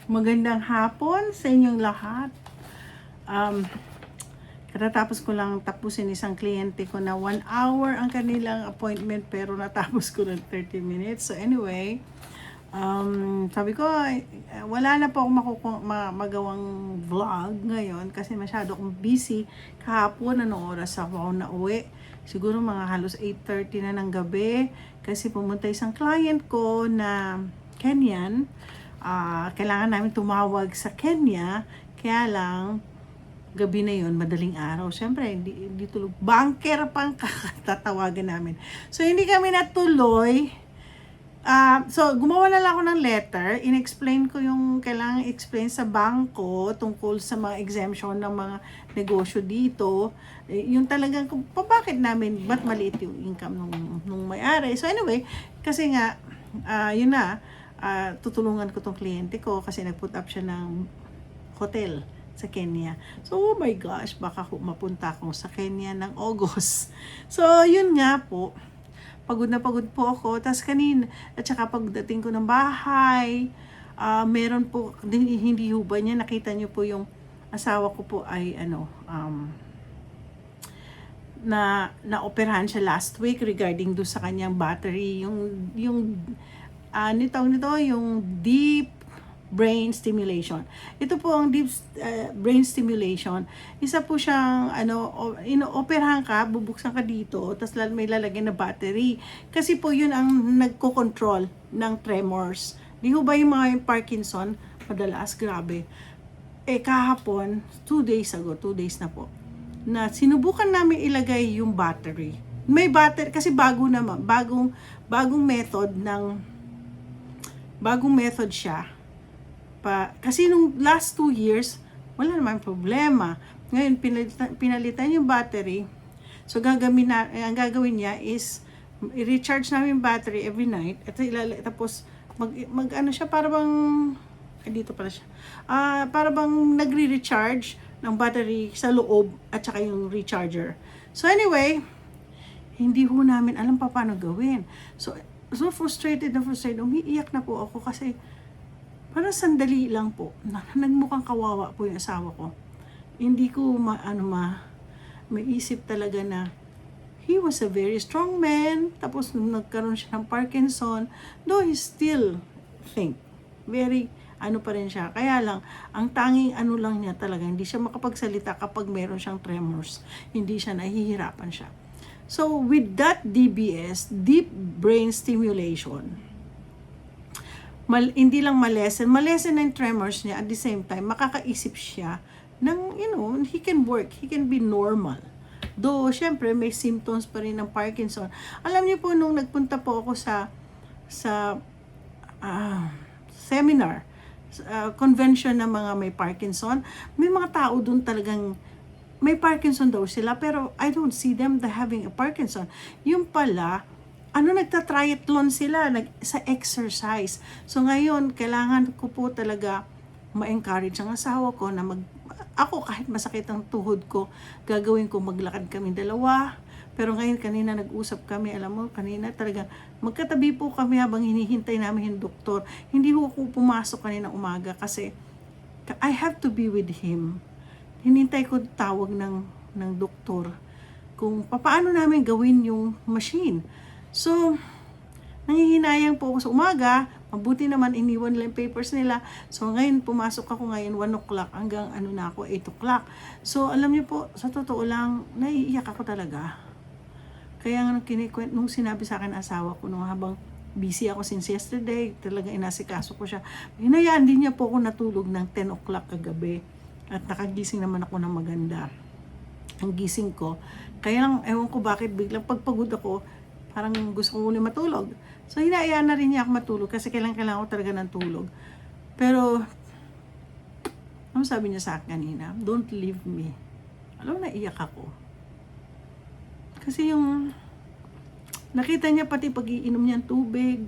Magandang hapon sa inyong lahat. Katatapos ko lang tapusin isang kliyente ko na 1 hour ang kanilang appointment pero natapos ko ng 30 minutes. So anyway, sabi ko, wala na po akong magawang vlog ngayon kasi masyado akong busy. Kahapon, anong oras ako na uwi? Siguro mga halos 8:30 na ng gabi kasi pumunta isang client ko na Kenyan. Kailangan namin tumawag sa Kenya, kaya lang gabi na yon, madaling araw. Siyempre, hindi tulog. Banker pang tatawagan namin. So, hindi kami natuloy. So, gumawa na lang ako ng letter. In-explain ko yung kailangan explain sa bangko tungkol sa mga exemption ng mga negosyo dito. Yung talagang, bakit namin, ba't maliit yung income nung may-ari. So, anyway, kasi nga, yun na, tutulungan ko tong kliyente ko kasi nag-put up siya ng hotel sa Kenya. So, oh my gosh, baka mapunta ako sa Kenya ng August. So, yun nga po. Pagod na pagod po ako. Tapos at saka pagdating ko ng bahay, meron po, hindi ho ba niya, nakita niyo po yung asawa ko po ay na-operahan siya last week regarding do sa kanyang battery, yung deep brain stimulation. Ito po ang deep brain stimulation. Isa po siyang operahan ka, bubuksan ka dito, tapos may lalagyan na battery. Kasi po yun ang nagko-control ng tremors. Di ho ba yung mga Parkinson, madalas, grabe. Kahapon, 2 days na po, na sinubukan namin ilagay yung battery. May battery, kasi bagong method siya. Kasi nung last 2 years, wala naman problema. Ngayon, pinalitan yung battery. So, ang gagawin niya is, i-recharge namin yung battery every night. Tapos, siya, para bang, dito pala siya. Para bang nagre-recharge ng battery sa loob at saka yung recharger. So, anyway, hindi ho namin alam pa paano gawin. So frustrated, umiiyak na po ako kasi parang sandali lang po, nagmukhang kawawa po yung asawa ko. Hindi ko maisip talaga na he was a very strong man, tapos nung nagkaroon siya ng Parkinson, though he still think, very pa rin siya. Kaya lang, ang tanging lang niya talaga, hindi siya makapagsalita kapag meron siyang tremors. Hindi siya, nahihirapan siya. So, with that DBS, deep brain stimulation, hindi lang malesen ng tremors niya, at the same time, makakaisip siya ng, he can work, he can be normal. Though, syempre, may symptoms pa rin ng Parkinson. Alam niyo po, nung nagpunta po ako sa seminar, convention ng mga may Parkinson, may mga tao dun talagang may Parkinson daw sila, pero I don't see them having a Parkinson. Yung pala, nagta-triathlon sila sa exercise. So ngayon, kailangan ko po talaga ma-encourage ang asawa ko na ako kahit masakit ang tuhod ko, gagawin ko, maglakad kami dalawa. Pero ngayon, kanina nag-usap kami, alam mo, kanina talaga, magkatabi po kami habang hinihintay namin yung doktor. Hindi ko pumasok kanina umaga kasi I have to be with him. Hinintay ko tawag ng doktor kung paano namin gawin yung machine. So, nangihinayang po ako sa umaga. Mabuti naman iniwan nila yung papers nila. So, ngayon pumasok ako ngayon 1 o'clock hanggang 8 o'clock. So, alam niyo po, sa totoo lang, naiiyak ako talaga. Kaya nga nung sinabi sa akin asawa ko nung habang busy ako since yesterday, talaga inasikaso ko siya. Hinayaan din niya po ako natulog ng 10 o'clock kagabi. At nakagising naman ako ng maganda. Ang gising ko, kaya lang, ewan ko bakit biglang pagpagod ako, parang gusto ko muna matulog. So, hinayaan na rin niya ako matulog kasi kailangan ko talaga ng tulog. Pero, ano sabi niya sa akin kanina? Don't leave me. Alam, naiyak ako. Kasi nakita niya pati pag-iinom niya ng tubig.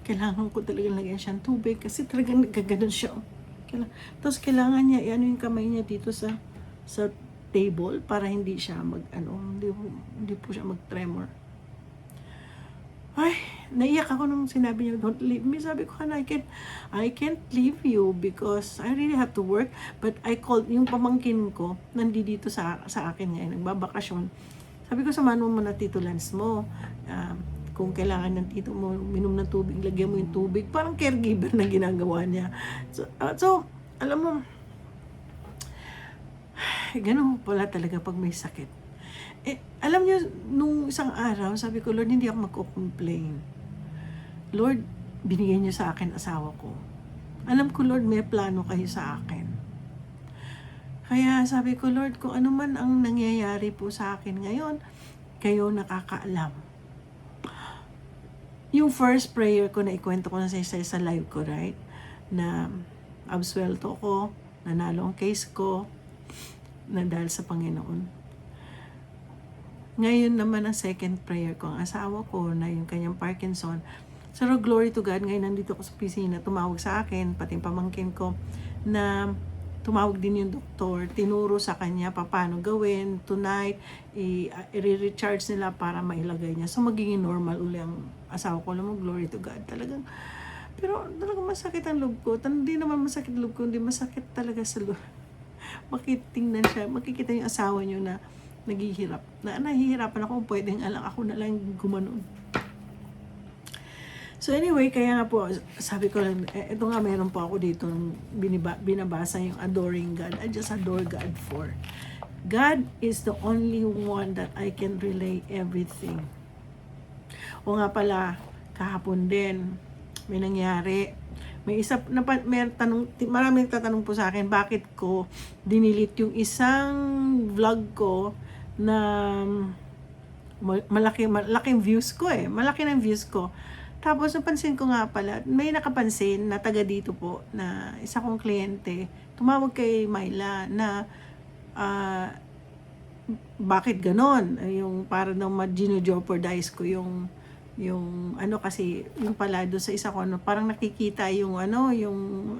Kailangan ko talaga lagyan siya ng tubig kasi talagang nagkaganon siya. Tapos kailangan niya yung kamay niya dito sa table para hindi siya hindi po siya mag-tremor. Ay, naiyak ako nung sinabi niya, don't leave me. Sabi ko, I can't leave you because I really have to work. But I called, yung pamangkin ko, nandito sa akin ngayon, nagbabakasyon. Sabi ko, samahan mo muna Tito Lance mo. Kung kailangan ng tito mo, minom ng tubig, lagyan mo yung tubig. Parang caregiver na ginagawa niya. So alam mo, ganun pala talaga pag may sakit. Alam niyo, nung isang araw, sabi ko, Lord, hindi ako magko-complain. Lord, binigyan niyo sa akin asawa ko. Alam ko, Lord, may plano kayo sa akin. Kaya sabi ko, Lord, kung ano man ang nangyayari po sa akin ngayon, kayo nakakaalam. Yung first prayer ko na ikwento ko na sa live ko, right? Na absuelto ko, nanalo ang case ko, na dahil sa Panginoon. Ngayon naman ang second prayer ko, ang asawa ko na yung kanyang Parkinson. So glory to God, ngayon nandito ko sa opisina, tumawag sa akin, pati pamangkin ko, na tumawag din yung doktor, tinuro sa kanya paano gawin, tonight, i-recharge nila para mailagay niya. So magiging normal uli ang asawa ko. Alam mo, glory to God. Pero talagang masakit ang loob ko. Hindi naman masakit ang loob ko, hindi masakit talaga sa loob. Makitingnan siya, makikita yung asawa niyo na naghihirap. Nahihirapan ako, pwedeng ako na lang gumanon. So anyway, kaya nga po, sabi ko lang, ito nga meron po ako dito, binabasa yung adoring God. I just adore God for. God is the only one that I can relay everything. O nga pala, kahapon din, may nangyari. May maraming tatanong po sa akin, bakit ko dinilit yung isang vlog ko na malaking views ko malaki ng views ko. Tapos napansin ko nga pala, may nakapansin na taga dito po, na isa kong kliyente, tumawag kay Myla na bakit ganon? Yung para daw ma-jeopardize ko yung kasi yung pala doon sa isa ko parang nakikita yung yung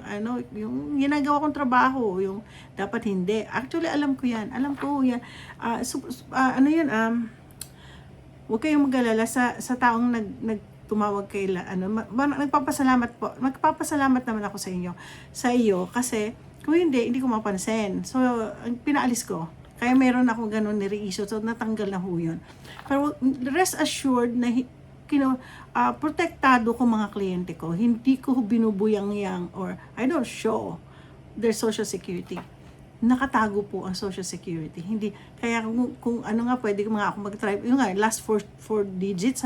ginagawa kong trabaho, yung dapat hindi. Actually alam ko yan. Huwag kayong mag-alala sa taong nagtumawag kay magpapasalamat naman ako sa iyo kasi kung hindi ko mapansin. So pinaalis ko. Kaya meron akong ganun ni-reissue, so natanggal na ho yun. Pero rest assured na protektado ko mga kliyente ko. Hindi ko binubuyang-yang or I don't show their social security. Nakatago po ang social security. Hindi, kaya kung ano nga, pwede ko mga ako mag-try. Yung nga, last four digits,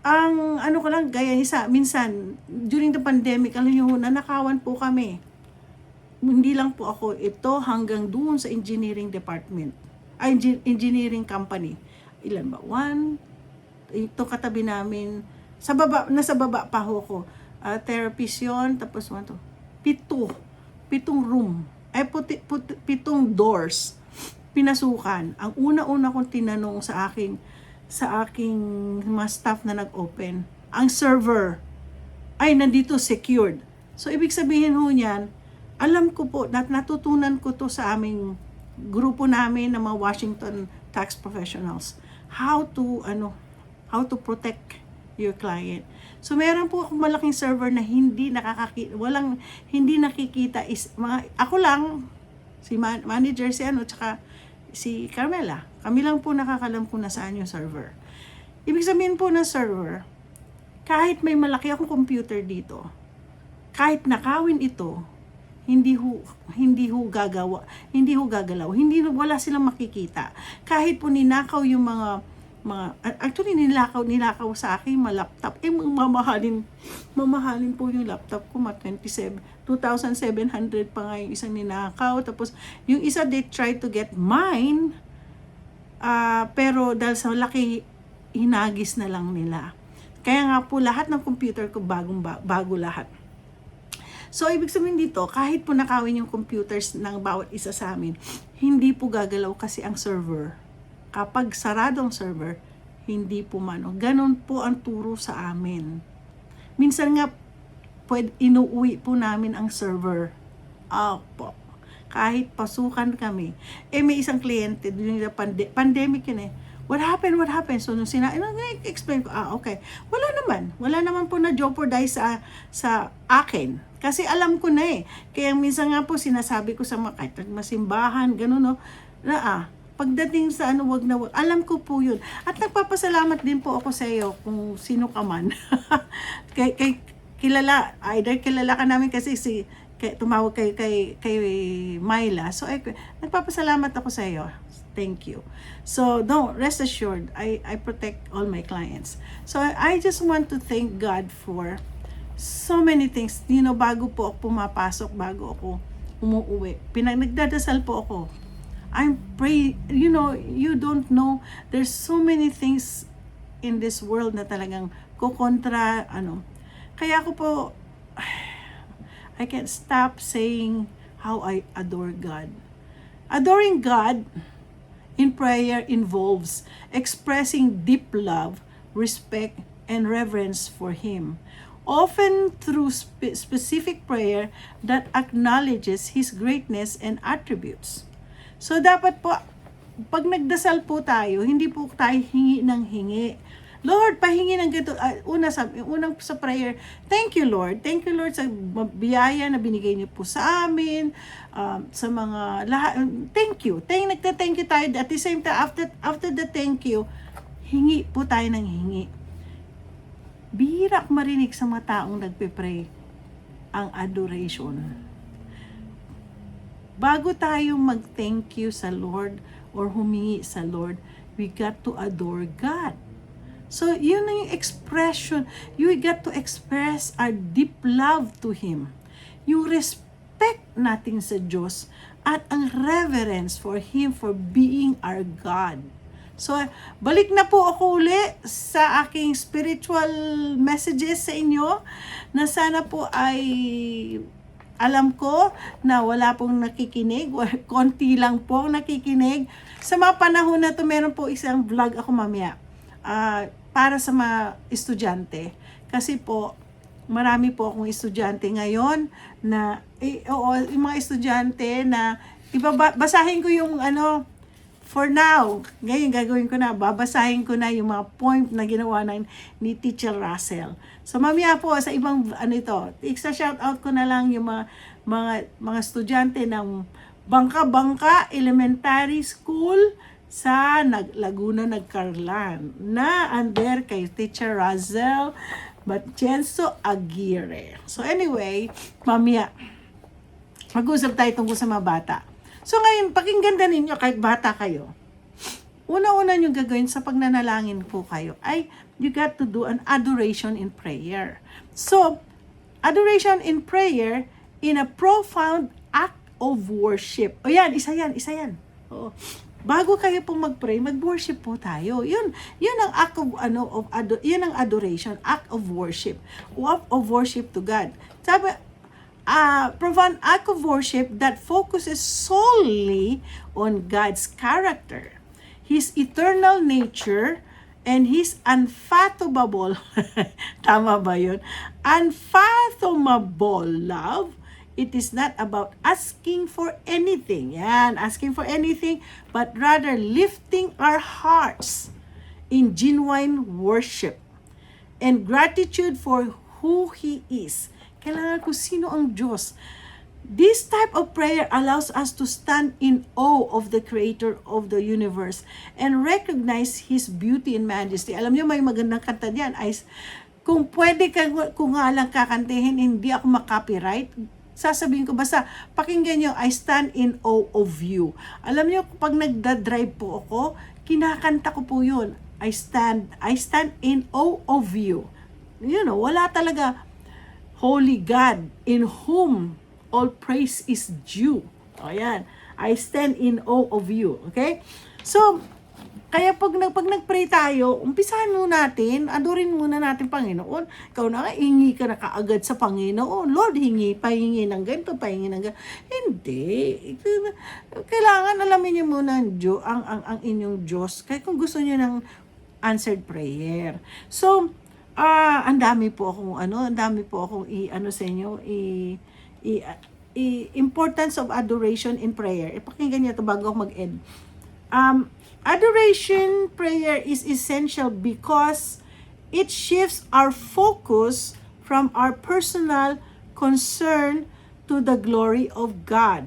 Ang ko lang, gaya minsan, during the pandemic, nanakawan po kami. Hindi lang po ako, ito hanggang doon sa engineering department. Engineering company. Ilan ba? Ito katabi namin, nasa baba pa ho ko. Therapist yun, tapos pitong room. 7 doors. Pinasukan. Ang una-una kong tinanong sa aking mga staff na nag-open, ang server ay nandito secured. So, ibig sabihin ho niyan, alam ko po, natutunan ko to sa aming grupo namin ng mga Washington tax professionals. How to protect your client. So meron po akong malaking server na hindi nakikita ako lang, si manager tsaka si Carmela. Kami lang po nakakalam kung nasaan yung server. Ibig sabihin po ng server, kahit may malaki akong computer dito, kahit nakawin ito, hindi ho gagalaw, wala silang makikita. Kahit po ninakaw yung mga actually nilakaw sa akin mga laptop. Mamahalin po yung laptop ko, 2,700 pa nga yung isang ninakaw. Tapos yung isa, they tried to get mine, pero dahil sa laki, hinagis na lang nila. Kaya nga po lahat ng computer ko bago lahat. So, ibig sabihin dito, kahit po nakawin yung computers ng bawat isa sa amin, hindi po gagalaw kasi ang server. Kapag sarado ang server, hindi po Ganon po ang turo sa amin. Minsan nga, inuuwi po namin ang server. Kahit pasukan kami. May isang kliyente, during the pandemic yun What happened? What happened? So, nung explain ko, okay. Wala naman po na jeopardize sa akin. Kasi alam ko na eh. Kaya minsan nga po sinasabi ko sa mga kahit masimbahan, gano'n, no, na pagdating sa wag na wag, alam ko po yun. At nagpapasalamat din po ako sa iyo kung sino ka man. kay kilala, either kilala ka namin kasi tumawag kay Myla. So, nagpapasalamat ako sa iyo. Thank you. So, don't rest assured, I protect all my clients. So, I just want to thank God for so many things. Bago po ako pumapasok, bago ako umuuwi, nagdadasal po ako. I'm praying, you don't know, there's so many things in this world na talagang kukontra, Kaya ako po, I can't stop saying how I adore God. Adoring God in prayer involves expressing deep love, respect, and reverence for Him, often through specific prayer that acknowledges His greatness and attributes. So dapat po, pag nagdasal po tayo, hindi po tayo hingi ng hingi. Lord, pahingi ng ganito. Unang sa prayer, thank you Lord sa biyaya na binigay niyo po sa amin, sa mga lahat. Thank you. Nagte-thank you tayo. At the same time, after the thank you, hingi po tayo ng hingi. Bihira marinig sa mga taong nagpe-pray ang adoration. Bago tayo mag-thank you sa Lord or humingi sa Lord, we got to adore God. So, yun ang yung expression. You got to express our deep love to Him. Yung respect natin sa Diyos at ang reverence for Him for being our God. So, balik na po ako uli sa aking spiritual messages sa inyo na sana po ay alam ko na wala pong nakikinig, konti lang po nakikinig. Sa mga panahon na to, meron po isang vlog ako mamaya. Para sa mga estudyante. Kasi po, marami po akong estudyante ngayon na, yung mga estudyante na, basahin ko yung for now, ngayon gagawin ko na, babasahin ko na yung mga point na ginawa ni Teacher Russell. So, mamaya po, sa ibang, extra shout out ko na lang yung mga estudyante ng Bangka Elementary School, sa Laguna, Nagcarlan, na under kay Teacher Russell Batchenso Aguirre. So anyway, mamaya, mag-usap tayo tungkol sa mga bata. So ngayon, pakinggan din ninyo kahit bata kayo. Una-una nyo gagawin sa pagnanalangin po kayo ay you got to do an adoration in prayer. So, adoration in prayer in a profound act of worship. O yan, isa yan. Oo. Bago kayo pong mag-pray, mag-worship po tayo. Yun ang act of yun ang adoration, act of worship to God. Sabi, profound act of worship that focuses solely on God's character, His eternal nature, and His unfathomable, tama ba yun? Unfathomable love. It is not about asking for anything. Asking for anything, but rather lifting our hearts in genuine worship and gratitude for who He is. Kailangan ko sino ang Diyos. This type of prayer allows us to stand in awe of the Creator of the universe and recognize His beauty and majesty. Alam niyo, may magandang kanta diyan. Kung pwede kung nga lang kakantihin, hindi ako makopyright. Sasabihin ko, basta pakinggan nyo, I stand in awe of you. Alam nyo, pag nagda-drive po ako, kinakanta ko po yun. I stand in awe of you. Wala talaga, Holy God, in whom all praise is due. Ayan, I stand in awe of you. Okay? So, kaya pag nag-pray tayo, umpisahan muna natin, adorin muna natin Panginoon. Ikaw na hingi ka na kaagad sa Panginoon. Lord, pahingi ng ganito, pahingi ng ganito. Hindi. Kailangan alamin niyo muna ang inyong Diyos. Kaya kung gusto niyo ng answered prayer. So, ang dami po akong sa inyo, importance of adoration in prayer. Pakinggan niyo ito bago ako mag-end. Adoration prayer is essential because it shifts our focus from our personal concern to the glory of God.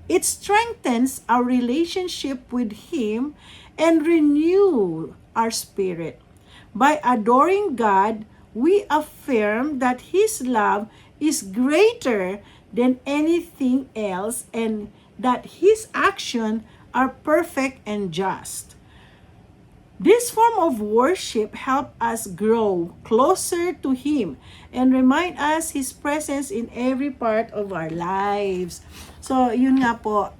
It strengthens our relationship with Him and renew our spirit. By adoring God, we affirm that His love is greater than anything else and that His actions are perfect and just. This form of worship helps us grow closer to Him and remind us His presence in every part of our lives. So, yun nga po,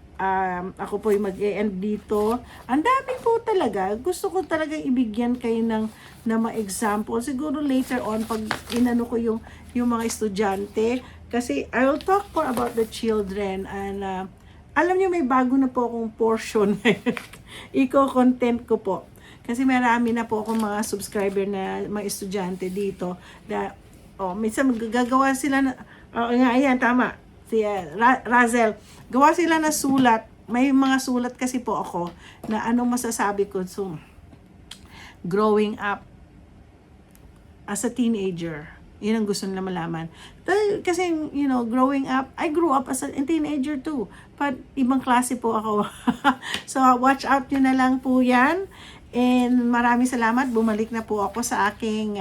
ako po yung mag-e-end dito. Ang dami po talaga. Gusto ko talaga ibigyan kayo ng mga example. Siguro later on, pag inano ko yung mga estudyante, kasi I will talk more about the children and alam niyo may bago na po akong portion. Iko-content ko po. Kasi marami na po akong mga subscriber na mga estudyante dito na minsan gagawa sila na ayan tama si Razel, gawa sila na sulat. May mga sulat kasi po ako na anong masasabi ko so growing up as a teenager. Yun ang gusto nila malaman. Kasi, growing up, I grew up as a teenager too. But, ibang klase po ako. So, watch out nyo na lang po yan. And maraming salamat. Bumalik na po ako sa aking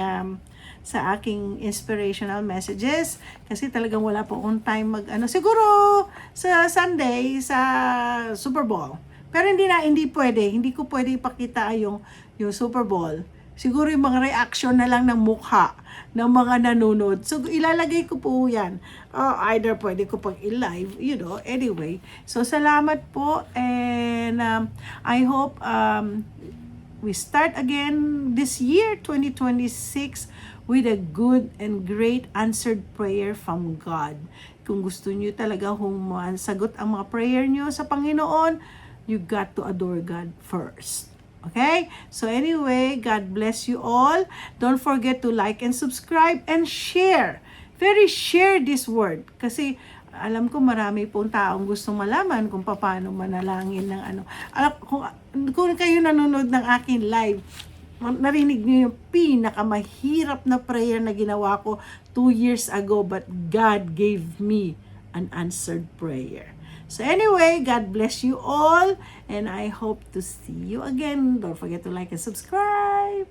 inspirational messages. Kasi talagang wala po akong time siguro sa Sunday, sa Super Bowl. Pero hindi pwede. Hindi ko pwede ipakita yung Super Bowl. Siguro yung mga reaction na lang ng mukha ng mga nanonood. So, ilalagay ko po yan. Either pwede ko pag i-live, anyway. So, salamat po. And I hope we start again this year, 2026, with a good and great answered prayer from God. Kung gusto nyo talaga sagot ang mga prayer nyo sa Panginoon, you got to adore God first. Okay? So anyway, God bless you all. Don't forget to like and subscribe and share. Share this word. Kasi alam ko marami pong taong gustong malaman kung paano manalangin ng Kung kayo nanonood ng akin live, narinig niyo yung pinakamahirap na prayer na ginawa ko 2 years ago, but God gave me an answered prayer. So anyway, God bless you all, and I hope to see you again. Don't forget to like and subscribe.